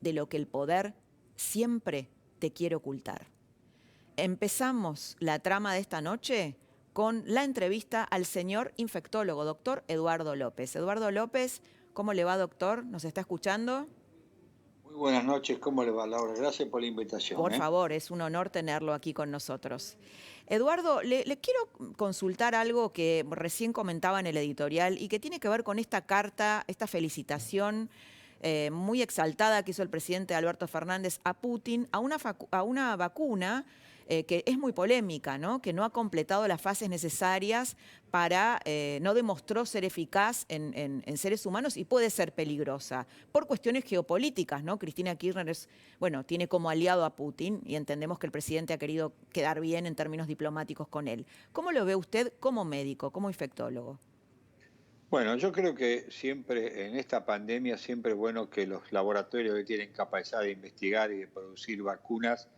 de lo que el poder siempre te quiere ocultar. Empezamos la trama de esta noche con la entrevista al señor infectólogo, doctor Eduardo López. Eduardo López, ¿cómo le va, doctor? ¿Nos está escuchando? Muy buenas noches, ¿cómo le va, Laura? Gracias por la invitación. Por favor, es un honor tenerlo aquí con nosotros. Eduardo, le quiero consultar algo que recién comentaba en el editorial y que tiene que ver con esta carta, esta felicitación muy exaltada que hizo el presidente Alberto Fernández a Putin, a una vacuna que es muy polémica, ¿no? Que no ha completado las fases necesarias para, no demostró ser eficaz en seres humanos y puede ser peligrosa por cuestiones geopolíticas, ¿no? Cristina Kirchner bueno, tiene como aliado a Putin y entendemos que el presidente ha querido quedar bien en términos diplomáticos con él. ¿Cómo lo ve usted como médico, como infectólogo? Bueno, yo creo que siempre en esta pandemia siempre es bueno que los laboratorios que tienen capacidad de investigar y de producir vacunas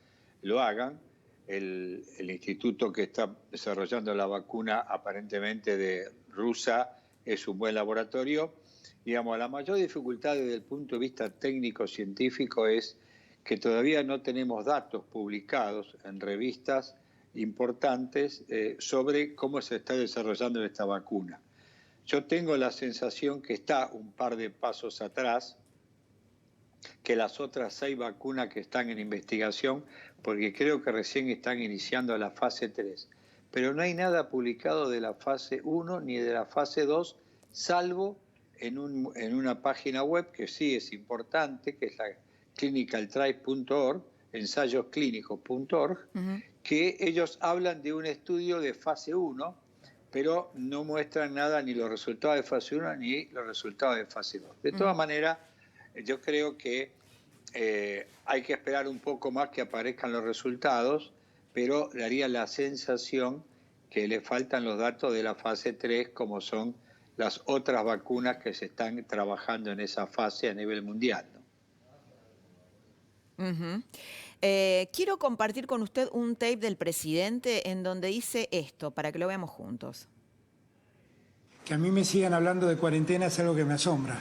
lo hagan. El instituto que está desarrollando la vacuna aparentemente de rusa es un buen laboratorio. Digamos, la mayor dificultad desde el punto de vista técnico-científico es que todavía no tenemos datos publicados en revistas importantes sobre cómo se está desarrollando esta vacuna. Yo tengo la sensación que está un par de pasos atrás que las otras 6 vacunas que están en investigación, porque creo que recién están iniciando la fase 3. Pero no hay nada publicado de la fase 1 ni de la fase 2, salvo en una página web que sí es importante, que es la clinicaltrials.org, ensayosclínicos.org, que ellos hablan de un estudio de fase 1, pero no muestran nada, ni los resultados de fase 1 ni los resultados de fase 2. De todas maneras, yo creo que hay que esperar un poco más que aparezcan los resultados, pero daría la sensación que le faltan los datos de la fase 3, como son las otras vacunas que se están trabajando en esa fase a nivel mundial, ¿no? Quiero compartir con usted un tape del presidente en donde dice esto, para que lo veamos juntos. Que a mí me sigan hablando de cuarentena es algo que me asombra,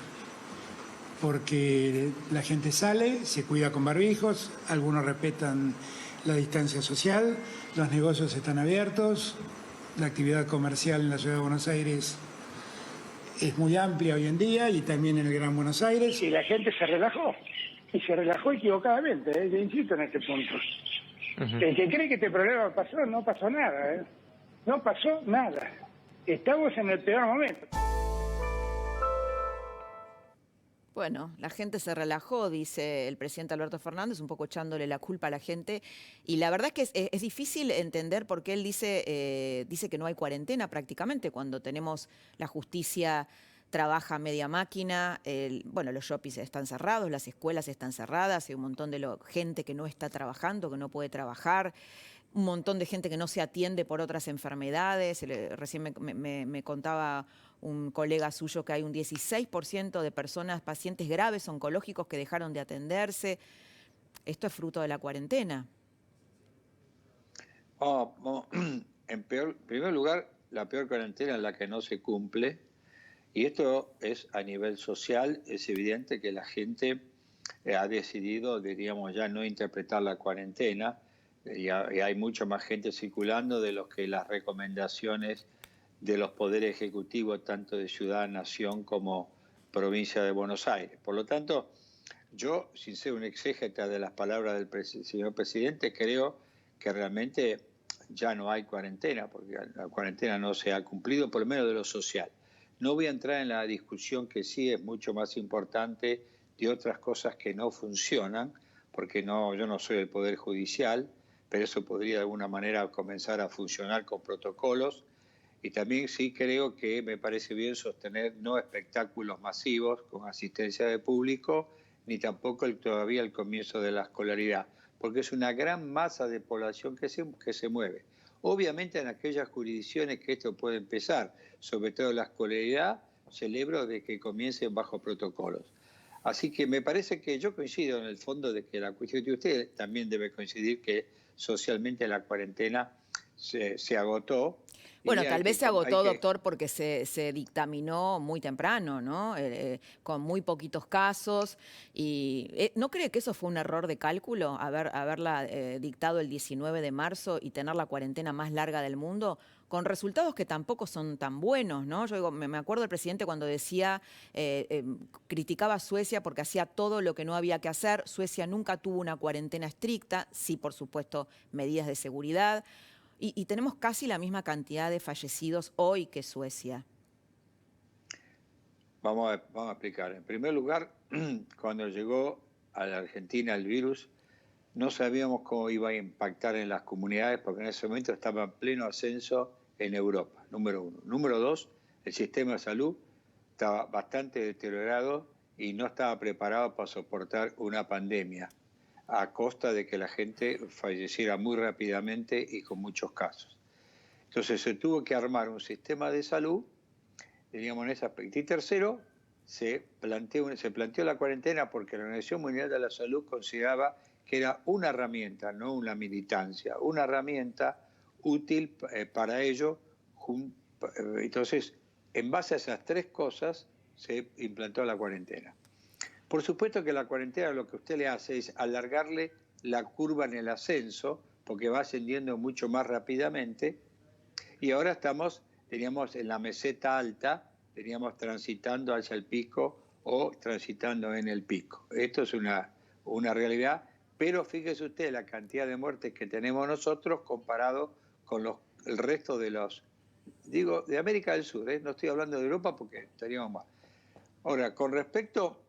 porque la gente sale, se cuida con barbijos, algunos respetan la distancia social, los negocios están abiertos, la actividad comercial en la ciudad de Buenos Aires es muy amplia hoy en día y también en el Gran Buenos Aires. Y la gente se relajó, y se relajó equivocadamente, yo insisto en este punto. El que cree que este problema pasó, no pasó nada, no pasó nada. Estamos en el peor momento. Bueno, la gente se relajó, dice el presidente Alberto Fernández, un poco echándole la culpa a la gente. Y la verdad es que es difícil entender por qué él dice que no hay cuarentena prácticamente, cuando tenemos la justicia trabaja a media máquina, bueno, los shoppings están cerrados, las escuelas están cerradas, hay un montón de gente que no está trabajando, que no puede trabajar, un montón de gente que no se atiende por otras enfermedades. Recién me contaba un colega suyo que hay un 16% de personas, pacientes graves oncológicos que dejaron de atenderse. Esto es fruto de la cuarentena. En primer lugar, la peor cuarentena es la que no se cumple. Y esto es a nivel social, es evidente que la gente ha decidido, diríamos, ya no interpretar la cuarentena, y hay mucha más gente circulando de los que las recomendaciones de los poderes ejecutivos, tanto de ciudad, nación como provincia de Buenos Aires. Por lo tanto, yo, sin ser un exégeta de las palabras del señor presidente, creo que realmente ya no hay cuarentena, porque la cuarentena no se ha cumplido, por lo menos de lo social. No voy a entrar en la discusión que sí es mucho más importante de otras cosas que no funcionan, porque yo no soy el Poder Judicial, pero eso podría de alguna manera comenzar a funcionar con protocolos. Y también sí creo que me parece bien sostener no espectáculos masivos con asistencia de público, ni tampoco todavía el comienzo de la escolaridad, porque es una gran masa de población que se mueve. Obviamente en aquellas jurisdicciones que esto puede empezar, sobre todo la escolaridad, celebro de que comiencen bajo protocolos. Así que me parece que yo coincido en el fondo de que la cuestión de usted también debe coincidir que socialmente la cuarentena se agotó. Bueno, Y tal vez se hay agotó, que doctor, porque se dictaminó muy temprano, ¿no? Con muy poquitos casos. Y ¿no cree que eso fue un error de cálculo, haberla dictado el 19 de marzo y tener la cuarentena más larga del mundo? Con resultados que tampoco son tan buenos, ¿no? Yo digo, me acuerdo del presidente cuando decía, criticaba a Suecia porque hacía todo lo que no había que hacer. Suecia nunca tuvo una cuarentena estricta, sí, por supuesto, medidas de seguridad. Y tenemos casi la misma cantidad de fallecidos hoy que Suecia. vamos a explicar. En primer lugar, cuando llegó a la Argentina el virus, no sabíamos cómo iba a impactar en las comunidades porque en ese momento estaba en pleno ascenso en Europa, número uno. Número dos, el sistema de salud estaba bastante deteriorado y no estaba preparado para soportar una pandemia a costa de que la gente falleciera muy rápidamente y con muchos casos. Entonces se tuvo que armar un sistema de salud, digamos, en ese aspecto. Y tercero, se planteó la cuarentena porque la Organización Mundial de la Salud consideraba que era una herramienta, no una militancia, una herramienta útil para ello. Entonces, en base a esas tres cosas, se implantó la cuarentena. Por supuesto que la cuarentena lo que usted le hace es alargarle la curva en el ascenso, porque va ascendiendo mucho más rápidamente, y ahora teníamos en la meseta alta, teníamos transitando hacia el pico o transitando en el pico. Esto es una realidad, pero fíjese usted la cantidad de muertes que tenemos nosotros comparado con el resto de de América del Sur, no estoy hablando de Europa porque estaríamos mal. Ahora, con respecto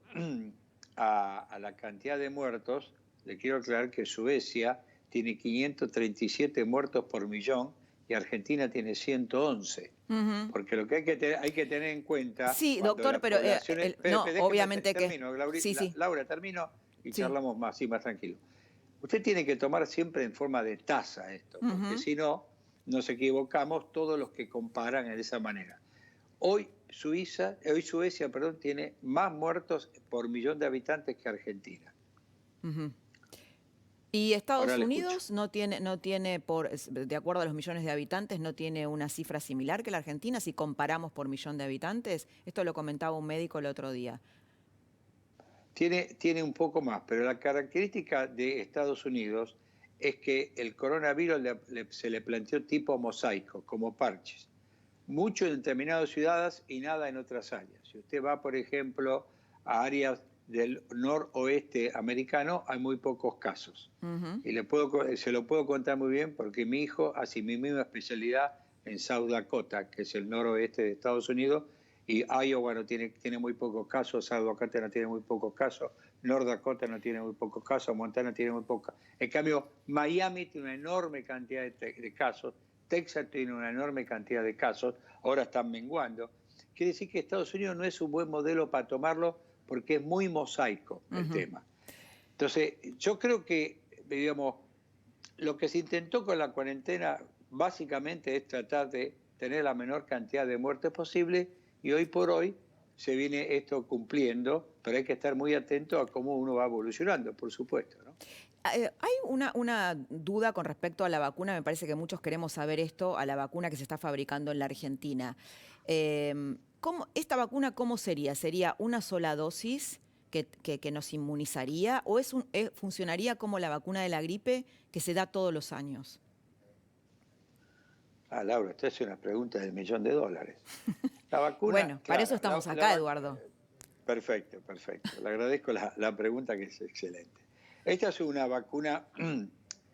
a la cantidad de muertos, le quiero aclarar que Suecia tiene 537 muertos por millón y Argentina tiene 111. Porque lo que hay que tener en cuenta... Sí, cuando doctor, la pero población no, obviamente termino, que... Sí, sí, Laura, termino y sí. charlamos más tranquilo. Usted tiene que tomar siempre en forma de tasa esto, porque si no, nos equivocamos todos los que comparan de esa manera. Hoy Suecia, tiene más muertos por millón de habitantes que Argentina. ¿Y Estados Unidos no tiene, de acuerdo a los millones de habitantes, no tiene una cifra similar que la Argentina si comparamos por millón de habitantes? Esto lo comentaba un médico el otro día. Tiene un poco más, pero la característica de Estados Unidos es que el coronavirus se le planteó tipo mosaico, como parches. Mucho en determinadas ciudades y nada en otras áreas. Si usted va, por ejemplo, a áreas del noroeste americano, hay muy pocos casos. Y se lo puedo contar muy bien porque mi hijo hace mi misma especialidad en South Dakota, que es el noroeste de Estados Unidos, y Iowa no tiene muy pocos casos, South Dakota no tiene muy pocos casos, North Dakota no tiene muy pocos casos, Montana tiene muy pocos. En cambio, Miami tiene una enorme cantidad de casos, Texas tiene una enorme cantidad de casos, ahora están menguando. Quiere decir que Estados Unidos no es un buen modelo para tomarlo porque es muy mosaico el tema. Entonces, yo creo que, digamos, lo que se intentó con la cuarentena básicamente es tratar de tener la menor cantidad de muertes posible y hoy por hoy se viene esto cumpliendo, pero hay que estar muy atento a cómo uno va evolucionando, por supuesto, ¿no? Hay una duda con respecto a la vacuna, me parece que muchos queremos saber esto, a la vacuna que se está fabricando en la Argentina. ¿Esta vacuna cómo sería? ¿Sería una sola dosis que nos inmunizaría o funcionaría como la vacuna de la gripe que se da todos los años? Laura, esta es una pregunta del $1.000.000. La vacuna, bueno, para eso estamos acá, Eduardo. Perfecto. Le agradezco la pregunta, que es excelente. Esta es una vacuna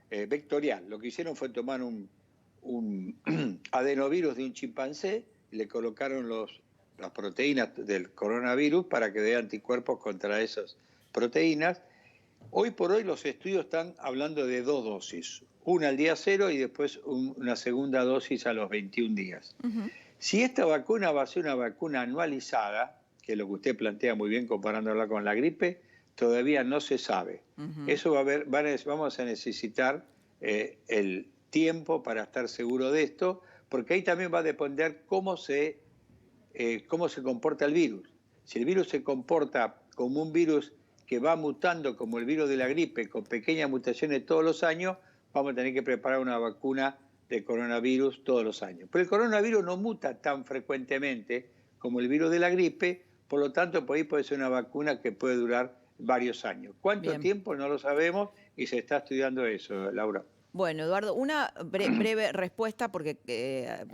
vectorial. Lo que hicieron fue tomar un adenovirus de un chimpancé y le colocaron las proteínas del coronavirus para que dé anticuerpos contra esas proteínas. Hoy por hoy los estudios están hablando de 2 dosis, una al día 0 y después una segunda dosis a los 21 días. Si esta vacuna va a ser una vacuna anualizada, que es lo que usted plantea muy bien comparándola con la gripe, todavía no se sabe. Eso vamos a necesitar el tiempo para estar seguro de esto, porque ahí también va a depender cómo se comporta el virus. Si el virus se comporta como un virus que va mutando como el virus de la gripe, con pequeñas mutaciones todos los años, vamos a tener que preparar una vacuna de coronavirus todos los años. Pero el coronavirus no muta tan frecuentemente como el virus de la gripe, por lo tanto, por ahí puede ser una vacuna que puede durar varios años. ¿Cuánto Bien. tiempo? No lo sabemos y se está estudiando eso, Laura. Bueno, Eduardo, una breve respuesta porque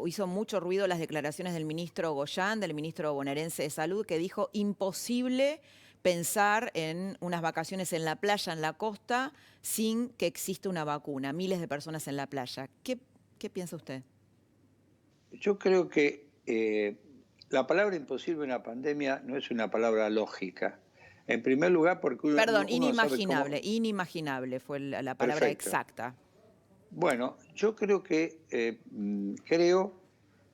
hizo mucho ruido las declaraciones del ministro Goyán, del ministro bonaerense de Salud, que dijo imposible pensar en unas vacaciones en la playa, en la costa, sin que exista una vacuna. Miles de personas en la playa. ¿Qué piensa usted? Yo creo que la palabra imposible en la pandemia no es una palabra lógica. En primer lugar, porque Perdón, uno inimaginable, sabe cómo... inimaginable fue la palabra Perfecto. exacta. Bueno, yo creo que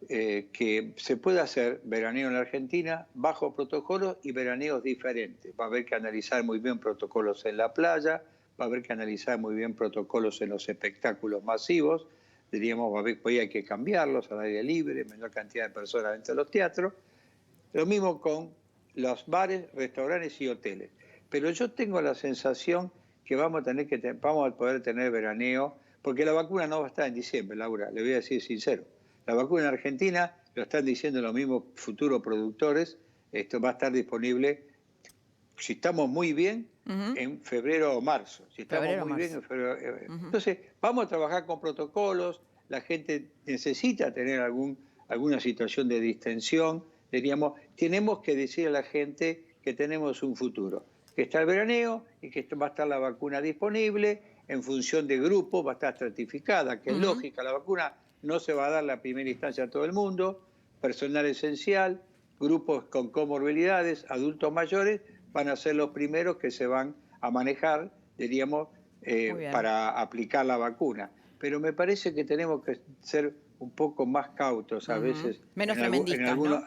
que se puede hacer veraneo en la Argentina bajo protocolos y veraneos diferentes. Va a haber que analizar muy bien protocolos en la playa, va a haber que analizar muy bien protocolos en los espectáculos masivos. Diríamos, hoy hay que cambiarlos al aire libre, menor cantidad de personas dentro de los teatros. Lo mismo con los bares, restaurantes y hoteles. Pero yo tengo la sensación que vamos a poder tener veraneo, porque la vacuna no va a estar en diciembre, Laura, le voy a decir sincero. La vacuna en Argentina, lo están diciendo los mismos futuros productores, esto va a estar disponible, si estamos muy bien, en febrero o marzo. Si estamos Febrero, muy bien, marzo. en febrero. Entonces, vamos a trabajar con protocolos, la gente necesita tener alguna situación de distensión, diríamos, tenemos que decir a la gente que tenemos un futuro, que está el veraneo y que va a estar la vacuna disponible en función de grupos, va a estar estratificada, que es lógica, la vacuna no se va a dar la primera instancia a todo el mundo, personal esencial, grupos con comorbilidades, adultos mayores, van a ser los primeros que se van a manejar, diríamos, para aplicar la vacuna. Pero me parece que tenemos que ser un poco más cautos a veces. Menos tremendistas, ¿no?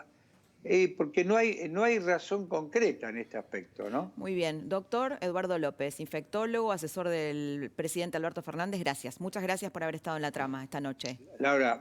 Porque no hay razón concreta en este aspecto, ¿no? Muy bien. Doctor Eduardo López, infectólogo, asesor del presidente Alberto Fernández, gracias. Muchas gracias por haber estado en la trama esta noche. Laura,